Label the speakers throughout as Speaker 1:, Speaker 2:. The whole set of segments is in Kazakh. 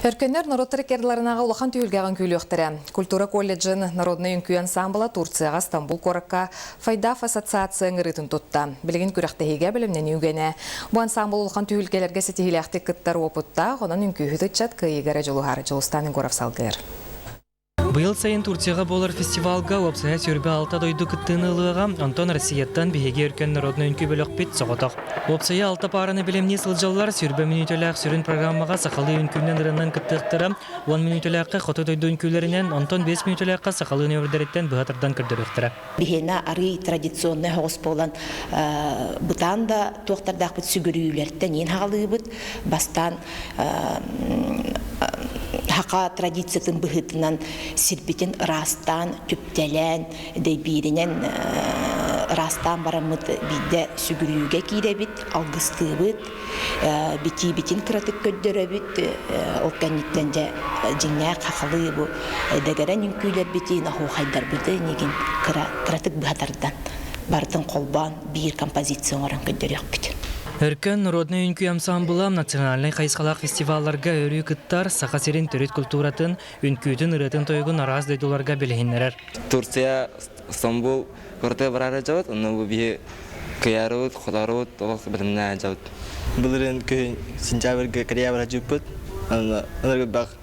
Speaker 1: Өркөннөр народтары керділарынаға улахан түйілгаған күйліқтірі. Культура колледжін народный үнкі ансамбла Турцияға Стамбул Коракка Файдаф ассоциацияң ұрытын тұтта. Білген күріқтігіге білімнен үйгені. Бұл ансамбл улахан түйілгелерге сетихиләқті күттар опытта, ғонын үнкі хүтітчат күйігері жылуғары жылыстанын көріп салғыр.
Speaker 2: Быйыл сайын Турцияға болар фестивалга опсая сөрбе алта дойду кыттыынылыға Антон Россияттан бігеге өркен народны үнкі бөлік бет соғытық. Опсая алта параны білемне сылжалар сөрбе минутөләқ сүрін программаға сақалы үнкүнен ырынан кыттықтыры 10 минутөләққа қоты дойду үнкілерінен Антон 5 минутөләққа сақалы өнердереттен бұғатырдан күрдіріқтірі.
Speaker 3: Бігена ары традиционный хоғыс болан бұтан да тоқтардақ бұт сүгірүйлерден ең халы бұт бастан хақа традициятын бұғытынан сирбитин растан, түптелен, дейбиринен растан барамыт бидде сүгірүйге кейребит, алғыстыбыт, бити-битин кыратык көддөрөбит, олканиттен же жиңнәй қақылы бұ. Дәгәрән үнкүйлер бити наху хайдар бұды, неген кыратык бұғатардан. Бардың қолбан бір композицион оран көддөрөк бит.
Speaker 2: Өркен народный үнкі ансамбыла национальный қайысқалақ фестивалларға өрі күттар сақасерин түрет культуратын үнкүйдің ұратын тойғын араз дөйдуларға білгенлерер.
Speaker 4: Турция, Стамбул, көрті барары жауыд, оны бұбе күйарыуыд, қоларыуыд, олық біліміне жауыд.
Speaker 5: Бұлырын күйін сентябрьге Корея бара жүппіт, онырғы бақ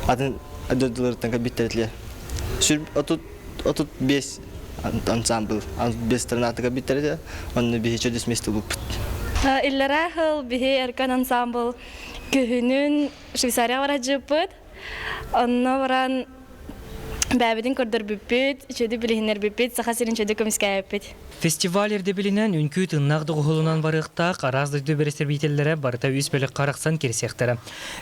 Speaker 5: атын дөйдулардан кәбіттерітлер. Сүр 35 ансамбыл, 5 странатыға біттерді, оны бейі чөдес месті бұппыт.
Speaker 6: Иллера хыл бихи эркен ансамбл күхүнүн Швейцария бара жыппыт. Онно баран бәбидин көрдөр бүппүт, чөдү билихинер бүппүт, сахасирин чөдү комиская бүппүт.
Speaker 2: Фестивалерде білінен үнкі тыннағды ғолынан барықтақ араздықты берестер бейтелері барыта үз бөлік қарақсан керсектері.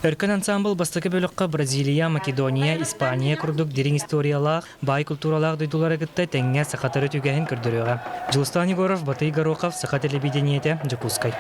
Speaker 2: Өркен ансамбл бастықы бөлікқа Бразилия, Македония, Испания күрдік дерін историялақ, бай культуралақ дойдулары күтті тәңе сақатары түгәхін күрдіріға. Жылыстан Егоров, Батый Горохов, Сақат телевидениеті, Джакускай.